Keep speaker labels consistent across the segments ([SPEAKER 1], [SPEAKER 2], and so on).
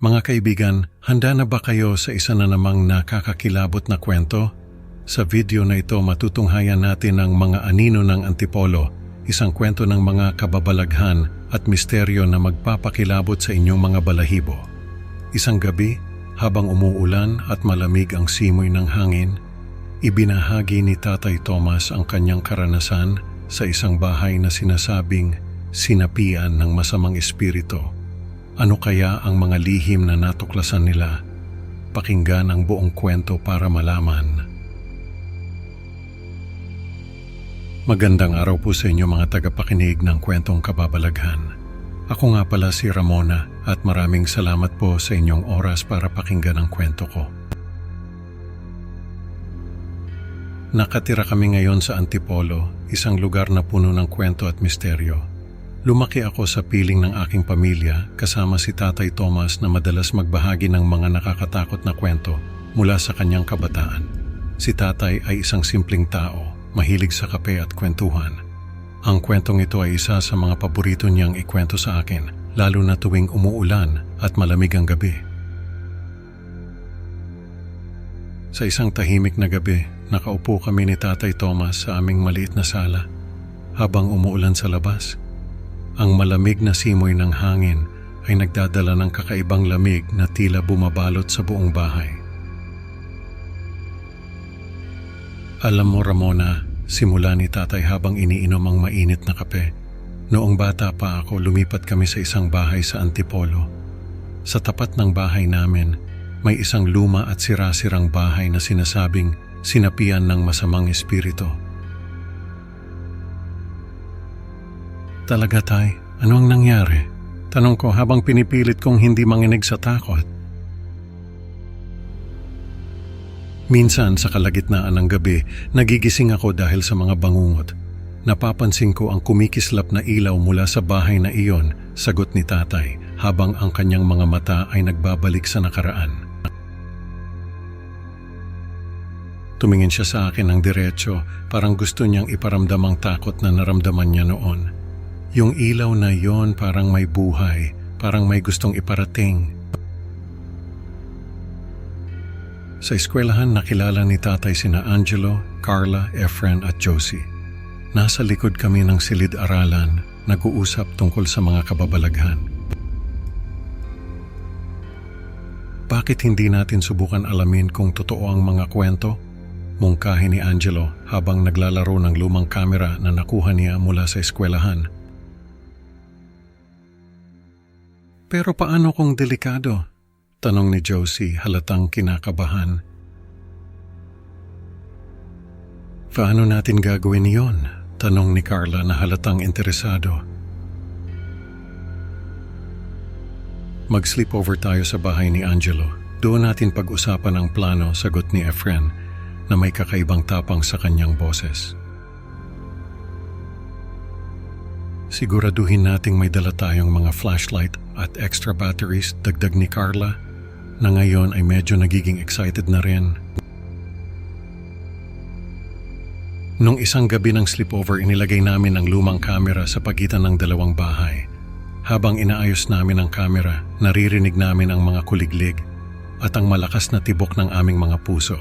[SPEAKER 1] Mga kaibigan, handa na ba kayo sa isa na namang nakakakilabot na kwento? Sa video na ito matutunghayan natin ang mga anino ng Antipolo, isang kwento ng mga kababalaghan at misteryo na magpapakilabot sa inyong mga balahibo. Isang gabi, habang umuulan at malamig ang simoy ng hangin, ibinahagi ni Tatay Tomas ang kanyang karanasan sa isang bahay na sinasabing sinapian ng masamang espiritu. Ano kaya ang mga lihim na natuklasan nila? Pakinggan ang buong kwento para malaman. Magandang araw po sa inyo mga tagapakinig ng kwentong kababalaghan. Ako nga pala si Ramona at maraming salamat po sa inyong oras para pakinggan ang kwento ko. Nakatira kami ngayon sa Antipolo, isang lugar na puno ng kwento at misteryo. Lumaki ako sa piling ng aking pamilya kasama si Tatay Tomas na madalas magbahagi ng mga nakakatakot na kwento mula sa kanyang kabataan. Si Tatay ay isang simpleng tao, mahilig sa kape at kwentuhan. Ang kwentong ito ay isa sa mga paborito niyang ikwento sa akin, lalo na tuwing umuulan at malamig ang gabi. Sa isang tahimik na gabi, nakaupo kami ni Tatay Tomas sa aming maliit na sala. Habang umuulan sa labas, ang malamig na simoy ng hangin ay nagdadala ng kakaibang lamig na tila bumabalot sa buong bahay. Alam mo Ramona, simula ni Tatay habang iniinom ang mainit na kape. Noong bata pa ako, lumipat kami sa isang bahay sa Antipolo. Sa tapat ng bahay namin, may isang luma at sira-sirang bahay na sinasabing sinapian ng masamang espiritu. Talaga Tay, ano ang nangyari? Tanong ko habang pinipilit kong hindi manginig sa takot. Minsan sa kalagitnaan ng gabi, nagigising ako dahil sa mga bangungot. Napapansin ko ang kumikislap na ilaw mula sa bahay na iyon, sagot ni Tatay, habang ang kanyang mga mata ay nagbabalik sa nakaraan. Tumingin siya sa akin ng diretso, parang gusto niyang iparamdam ang takot na naramdaman niya noon. Yung ilaw na yon parang may buhay, parang may gustong iparating. Sa eskwelahan nakilala ni Tatay sina Angelo, Carla, Efren at Josie. Nasa likod kami ng silid-aralan, nag-uusap tungkol sa mga kababalaghan. Bakit hindi natin subukan alamin kung totoo ang mga kwento? Mungkahi ni Angelo habang naglalaro ng lumang kamera na nakuha niya mula sa eskwelahan. Pero paano kung delikado? Tanong ni Josie halatang kinakabahan. Paano natin gagawin iyon? Tanong ni Carla na halatang interesado. Mag-sleepover tayo sa bahay ni Angelo. Doon natin pag-usapan ang plano, sagot ni Efren na may kakaibang tapang sa kanyang boses. Siguraduhin nating may dala tayong mga flashlight at extra batteries, dagdag ni Carla, na ngayon ay medyo nagiging excited na rin. Nung isang gabi ng sleepover, inilagay namin ang lumang kamera sa pagitan ng dalawang bahay. Habang inaayos namin ang kamera, naririnig namin ang mga kuliglig at ang malakas na tibok ng aming mga puso.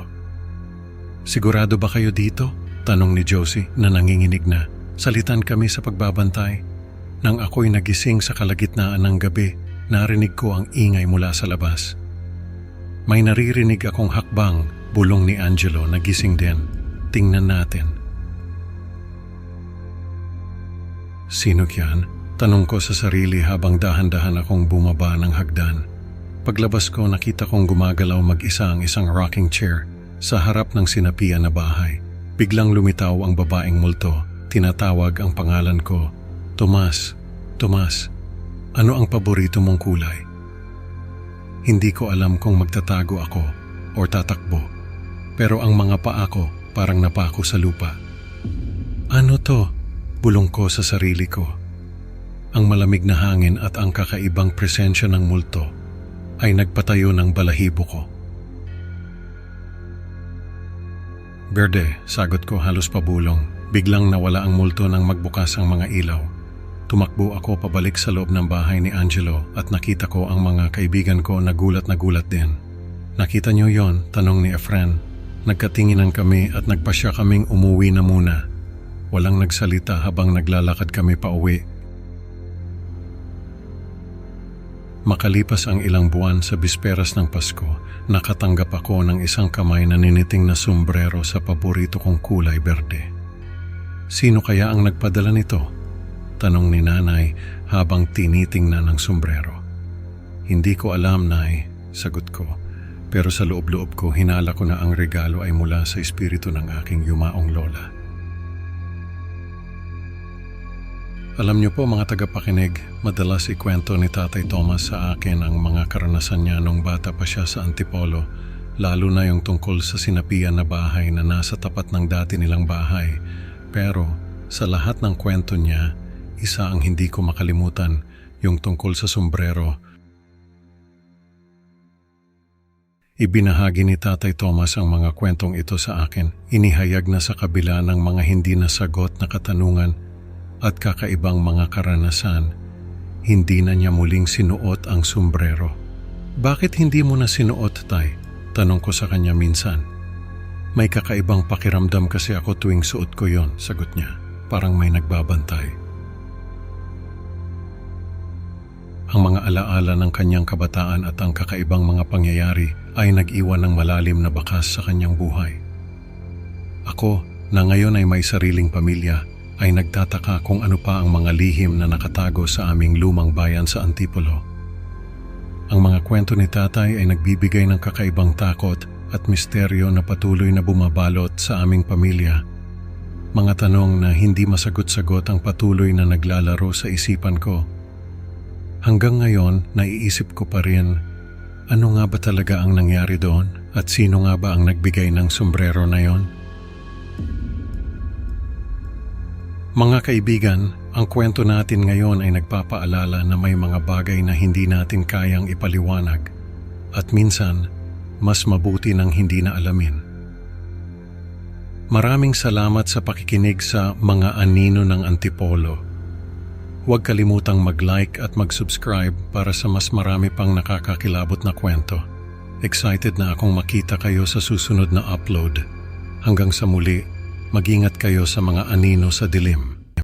[SPEAKER 1] Sigurado ba kayo dito? Tanong ni Josie na nanginginig na. Salitan kami sa pagbabantay. Nang ako'y nagising sa kalagitnaan ng gabi, narinig ko ang ingay mula sa labas. May naririnig akong hakbang, bulong ni Angelo na gising din. Tingnan natin. Sino yan? Tanong ko sa sarili habang dahan-dahan akong bumaba ng hagdan. Paglabas ko nakita kong gumagalaw mag-isa ang isang rocking chair sa harap ng sinapian na bahay. Biglang lumitaw ang babaeng multo. Tinatawag ang pangalan ko. Tomas, Tomas, ano ang paborito mong kulay? Hindi ko alam kung magtatago ako o tatakbo, pero ang mga paa ko parang napako sa lupa. Ano to? Bulong ko sa sarili ko. Ang malamig na hangin at ang kakaibang presensya ng multo ay nagpatayo ng balahibo ko. Berde, sagot ko halos pabulong. Biglang nawala ang multo nang magbukas ang mga ilaw. Tumakbo ako pabalik sa loob ng bahay ni Angelo at nakita ko ang mga kaibigan ko na gulat din. Nakita niyo yon? Tanong ni Efren. Nagkatinginan kami at nagpasya kaming umuwi na muna. Walang nagsalita habang naglalakad kami pauwi. Makalipas ang ilang buwan sa bisperas ng Pasko, nakatanggap ako ng isang kamay na niniting na sombrero sa paborito kong kulay berde. Sino kaya ang nagpadala nito? Tanong ni nanay habang tinitingnan ang sombrero. Hindi ko alam, nay, sagot ko. Pero sa loob-loob ko, hinala ko na ang regalo ay mula sa espiritu ng aking yumaong lola. Alam niyo po mga tagapakinig, madalas ikwento ni Tatay Tomas sa akin ang mga karanasan niya nung bata pa siya sa Antipolo, lalo na yung tungkol sa sinapian na bahay na nasa tapat ng dati nilang bahay. Pero sa lahat ng kwento niya, isa ang hindi ko makalimutan, yung tungkol sa sombrero. Ibinahagi ni Tatay Tomas ang mga kwentong ito sa akin. Inihayag na sa kabila ng mga hindi nasagot na katanungan at kakaibang mga karanasan, hindi na niya muling sinuot ang sombrero. Bakit hindi mo na sinuot, tay? Tanong ko sa kanya minsan. May kakaibang pakiramdam kasi ako tuwing suot ko yon, sagot niya. Parang may nagbabantay. Ang mga alaala ng kanyang kabataan at ang kakaibang mga pangyayari ay nag-iwan ng malalim na bakas sa kanyang buhay. Ako, na ngayon ay may sariling pamilya, ay nagtataka kung ano pa ang mga lihim na nakatago sa aming lumang bayan sa Antipolo. Ang mga kwento ni tatay ay nagbibigay ng kakaibang takot at misteryo na patuloy na bumabalot sa aming pamilya. Mga tanong na hindi masagot-sagot ang patuloy na naglalaro sa isipan ko. Hanggang ngayon, naiisip ko pa rin, ano nga ba talaga ang nangyari doon at sino nga ba ang nagbigay ng sombrero na yon? Mga kaibigan, ang kwento natin ngayon ay nagpapaalala na may mga bagay na hindi natin kayang ipaliwanag at minsan, mas mabuti nang hindi na alamin. Maraming salamat sa pakikinig sa Mga Anino ng Antipolo. Huwag kalimutang mag-like at mag-subscribe para sa mas marami pang nakakakilabot na kwento. Excited na akong makita kayo sa susunod na upload. Hanggang sa muli, mag-ingat kayo sa mga anino sa dilim.